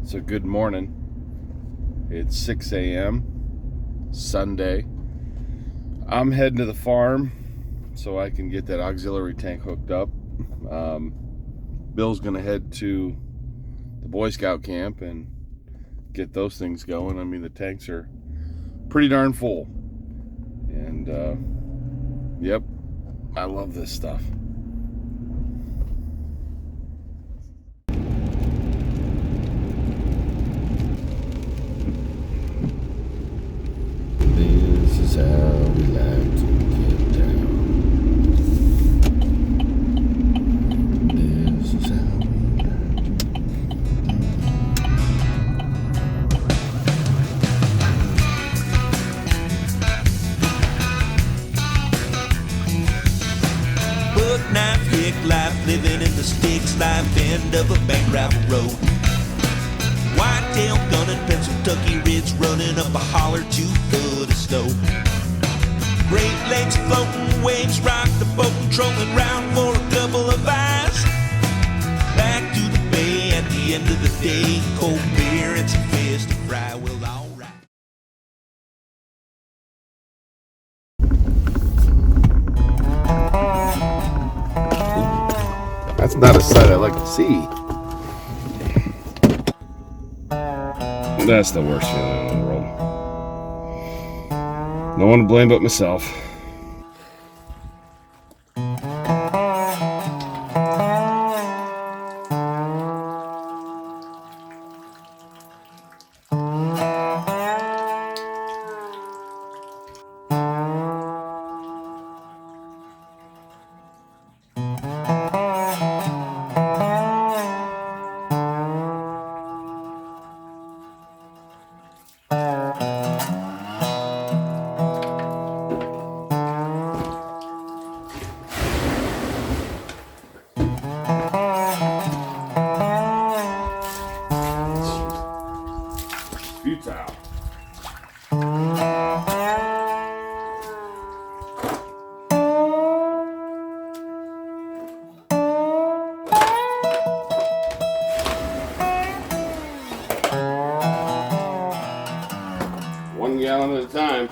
So good morning. It's 6 a.m. Sunday. I'm heading to the farm so I can get that auxiliary tank hooked up. Bill's gonna head to the Boy Scout camp and get those things going. I mean, the tanks are pretty darn full. And yep, I love this stuff. This is how we like to get down. This is how we like to get Book knife, hick life, living in the sticks life end of a back gravel road. Whitetail gunning, Pennsylvania Ridge running up a holler 2 foot of snow. Great Lakes floating, waves rock the boat and trolling round for a couple of eyes. Back to the bay at the end of the day, cold beer and some fish to fry. Well, alright. That's not a sight I like to see. That's the worst feeling in the world. No one to blame but myself. Futile. One gallon at a time.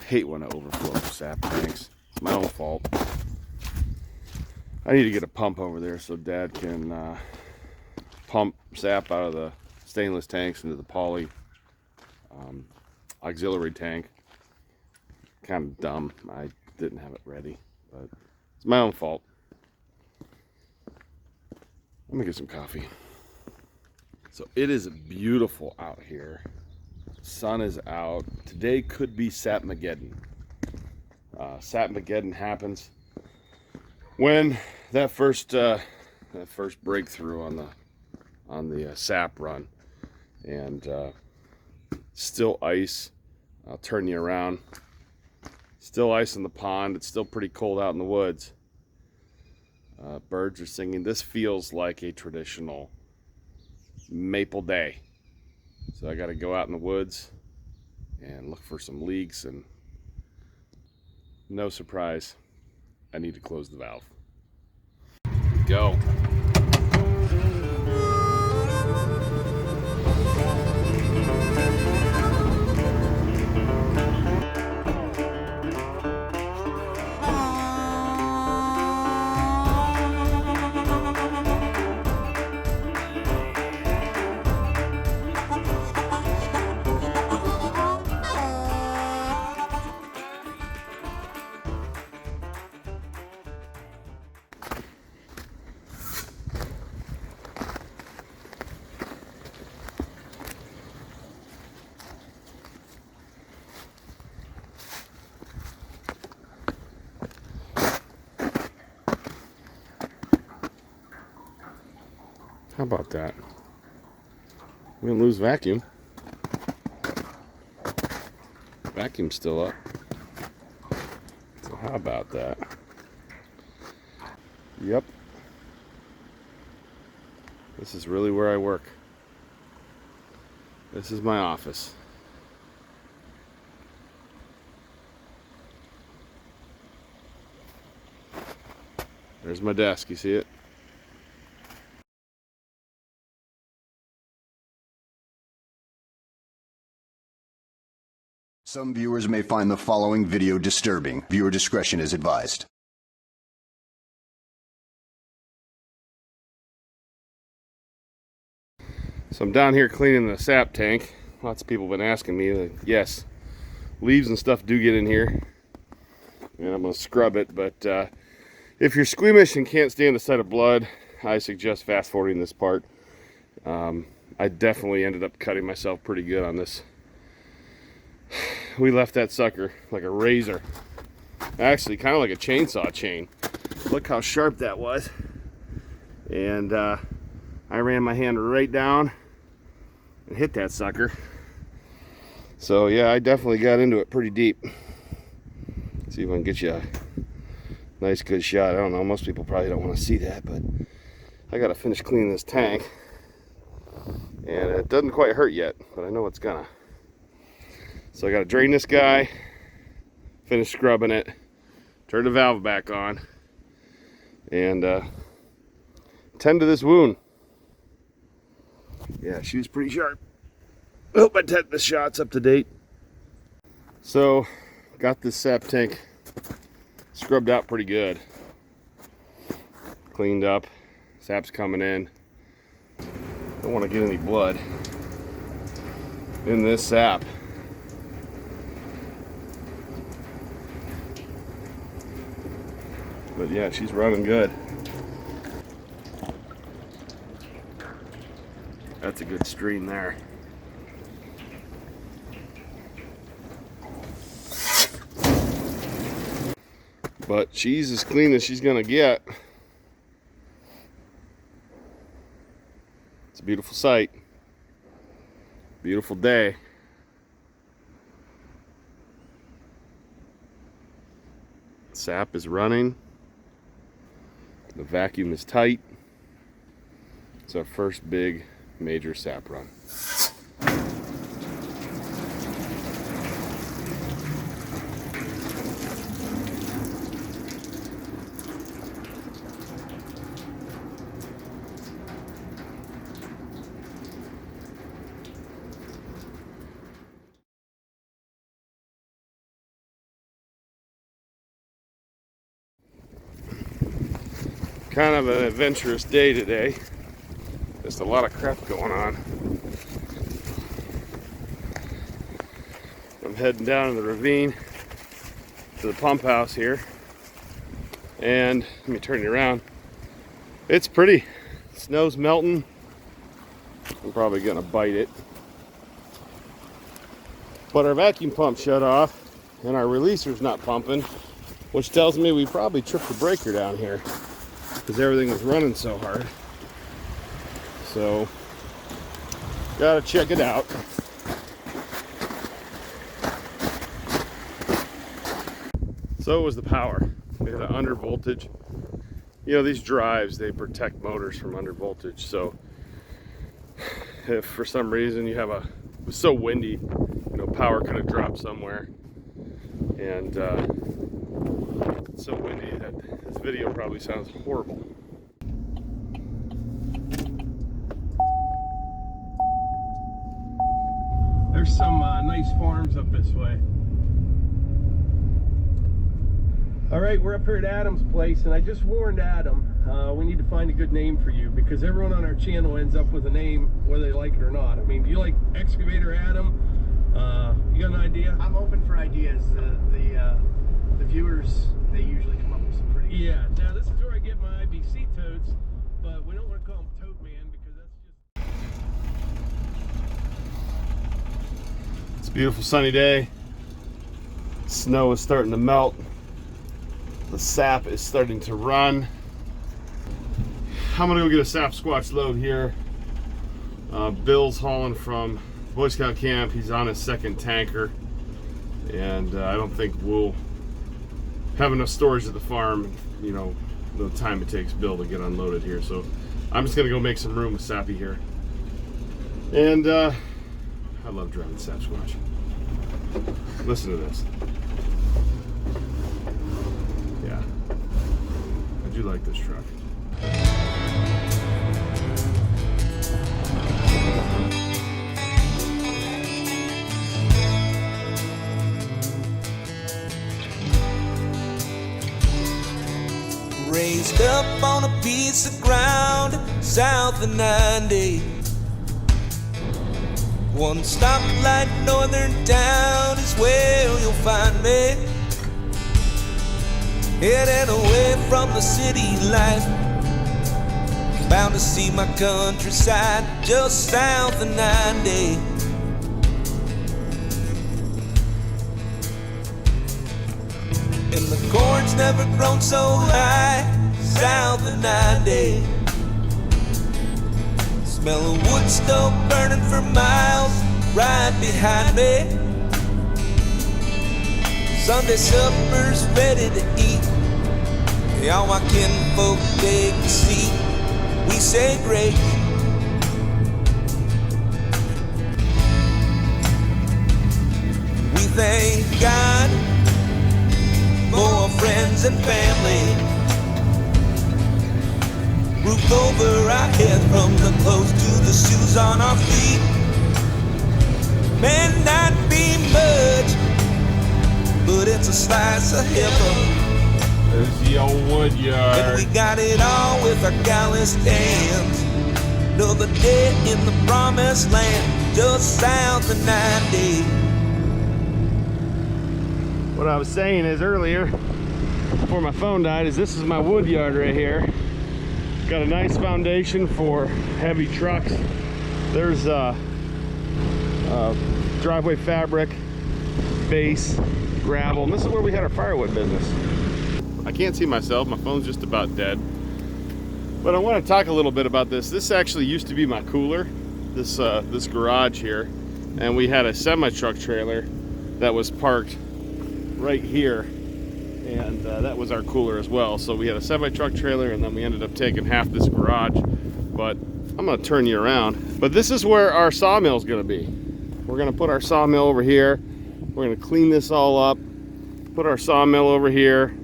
Hate when I overflow sap tanks. It's my own fault. I need to get a pump over there so Dad can pump sap out of the stainless tanks into the poly auxiliary tank. Kind of dumb. I didn't have it ready, but it's my own fault. Let me get some coffee. So it is beautiful out here. Sun is out. Today could be Sapmageddon. Sapmageddon happens when that first breakthrough on the sap run, and still ice. I'll turn you around. Still ice in the pond. It's still pretty cold out in the woods. Birds are singing. This feels like a traditional maple day. So I got to go out in the woods and look for some leaks, and no surprise, I need to close the valve. Go. How about that? We didn't lose vacuum. Vacuum's still up. So how about that? Yep. This is really where I work. This is my office. There's my desk, you see it? Some viewers may find the following video disturbing. Viewer discretion is advised. So I'm down here cleaning the sap tank. Lots of people have been asking me. Like, yes, leaves and stuff do get in here. And I'm going to scrub it. But if you're squeamish and can't stand the sight of blood, I suggest fast forwarding this part. I definitely ended up cutting myself pretty good on this. We left that sucker like a razor. Actually, kind of like a chainsaw chain. Look how sharp that was. And I ran my hand right down and hit that sucker. So yeah, I definitely got into it pretty deep. See if I can get you a nice good shot. I don't know, most people probably don't want to see that, but I gotta finish cleaning this tank. And it doesn't quite hurt yet, but I know it's gonna. So I gotta drain this guy, finish scrubbing it, turn the valve back on, and tend to this wound. Yeah, she was pretty sharp. Hope my tetanus shot's up to date. So, got this sap tank scrubbed out pretty good. Cleaned up, sap's coming in. Don't want to get any blood in this sap. But yeah, she's running good. That's a good stream there. But she's as clean as she's gonna get. It's a beautiful sight. Beautiful day. Sap is running. The vacuum is tight. It's our first big major sap run. Kind of an adventurous day today. Just a lot of crap going on. I'm heading down in the ravine to the pump house here. And let me turn you around. It's pretty. Snow's melting. I'm probably gonna bite it. But our vacuum pump shut off and our releaser's not pumping, which tells me we probably tripped the breaker down here because everything was running so hard. So, gotta check it out. So was the power. We had an under voltage. You know, these drives, they protect motors from under voltage. So, if for some reason you have it was so windy, you know, power could have dropped somewhere. And it's so windy that this video probably sounds horrible. There's some nice farms up this way. All right, we're up here at Adam's place, and I just warned Adam we need to find a good name for you because everyone on our channel ends up with a name whether they like it or not. I mean, do you like Excavator Adam? You got an idea? I'm open for ideas. The viewers, they usually come up with some pretty good Yeah, now this is where I get my IBC totes, but we don't want to call him Tote Man because that's just... It's a beautiful sunny day. Snow is starting to melt. The sap is starting to run. I'm gonna go get a sap squatch load here Bill's hauling from Boy Scout camp. He's on his second tanker, and I don't think we'll have enough storage at the farm, you know, the time it takes Bill to get unloaded here. So I'm just gonna go make some room with Sappy here. And I love driving Sasquatch. Listen to this. Yeah, I do like this truck. Raised up on a piece of ground south of 90. One stoplight northern town is where you'll find me. Heading away from the city life, bound to see my countryside just south of 90. And the corn's never grown so high south of 90. Smell of wood stove burning for miles right behind me. Sunday supper's ready to eat. All my kinfolk beg to see. We say grace. We thank God for friends and family. Roof over our head from the clothes to the shoes on our feet. May not be much, but it's a slice of heaven. There's the old wood yard. And we got it all with our calloused hands. Another day in the promised land, just south of 90. What I was saying is earlier, before my phone died, is this is my wood yard right here. Got a nice foundation for heavy trucks. There's driveway fabric, base, gravel, and this is where we had our firewood business. I can't see myself, my phone's just about dead. But I want to talk a little bit about this. This actually used to be my cooler, this garage here. And we had a semi-truck trailer that was parked right here. And that was our cooler as well. So we had a semi-truck trailer, and then we ended up taking half this garage. But I'm gonna turn you around. But this is where our sawmill is gonna be. We're gonna put our sawmill over here. We're gonna clean this all up, put our sawmill over here.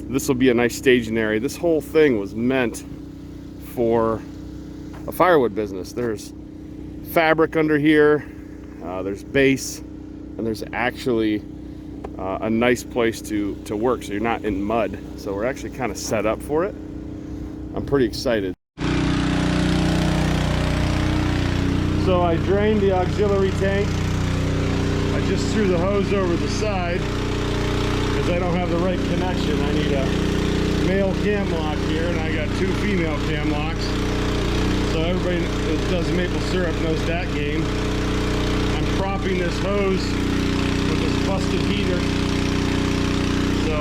This will be a nice staging area. This whole thing was meant for a firewood business. There's fabric under here, there's base, and there's actually a nice place to work, so you're not in mud. So we're actually kind of set up for it. I'm pretty excited. So I drained the auxiliary tank. I just threw the hose over the side because I don't have the right connection. I need a male cam lock here, and I got 2 female cam locks. So everybody that does maple syrup knows that game. I'm propping this hose with this busted heater. So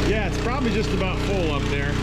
yeah, it's probably just about full up there.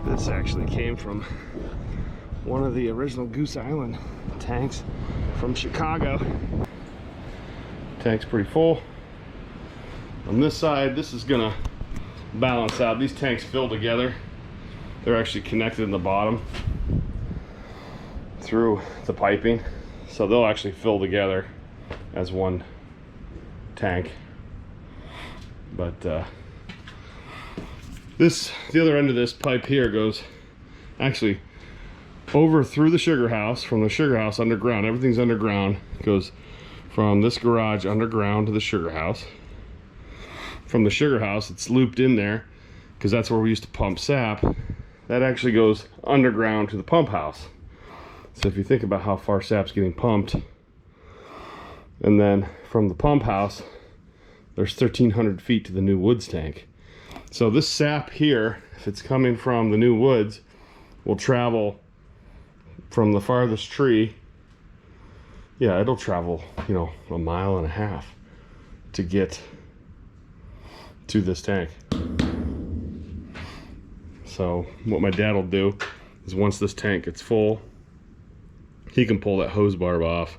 This actually came from one of the original Goose Island tanks from Chicago. Tank's pretty full. On this side, this is gonna balance out. These tanks fill together. They're actually connected in the bottom through the piping. So they'll actually fill together as one tank. But the other end of this pipe here goes actually over through the sugar house. From the sugar house underground, everything's underground. It goes from this garage underground to the sugar house. From the sugar house, it's looped in there because that's where we used to pump sap. That actually goes underground to the pump house. So if you think about how far sap's getting pumped, and then from the pump house, there's 1,300 feet to the new woods tank. So this sap here, if it's coming from the new woods, will travel from the farthest tree. Yeah, it'll travel, you know, 1.5 miles to get to this tank. So what my dad will do is once this tank gets full, he can pull that hose barb off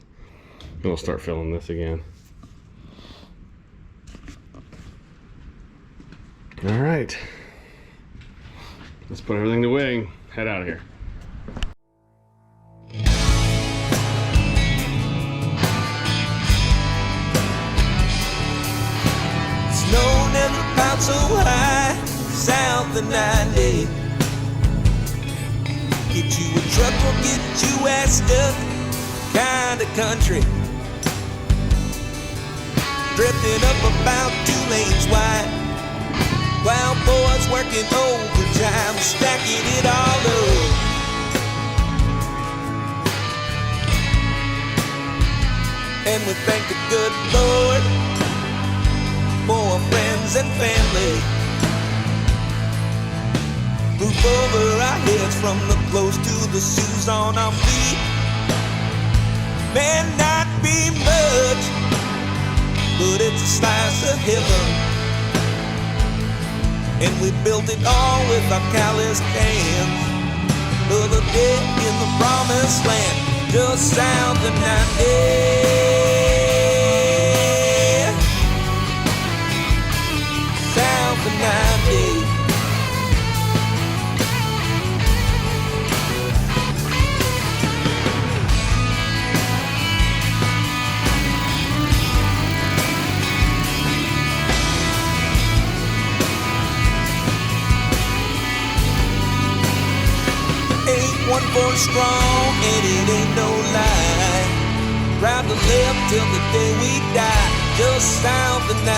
and we'll start filling this again. All right, let's put everything away and head out of here. Snow never piled so high south of 90. Get you a truck or get you ass stuck kind of country. Drifting up about 2 lanes wide. While boys working overtime, stacking it all up. And we thank the good Lord for our friends and family. Roof over our heads from the clothes to the shoes on our feet. May not be much, but it's a slice of heaven. And we built it all with our calloused hands. Another day in the promised land, just south of 90. South of 90. One for strong, and it ain't no lie. Proud to live till the day we die, just south of 90.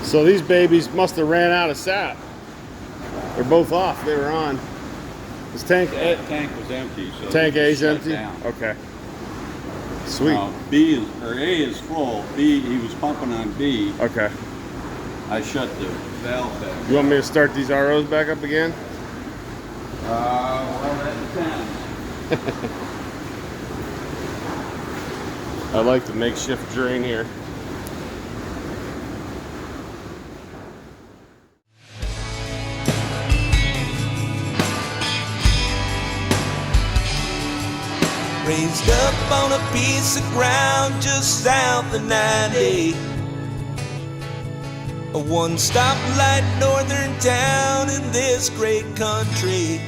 So these babies must have ran out of sap. They're both off. They were on. This tank. The tank was empty. So tank A is shut empty. Down. Okay. Sweet. B is, or A is full. B, he was pumping on B. Okay. I shut the valve back. You want me to start these ROs back up again? Well, that depends. I like the makeshift drain here. Raised up on a piece of ground just south of 90. A one-stop light northern town in this great country.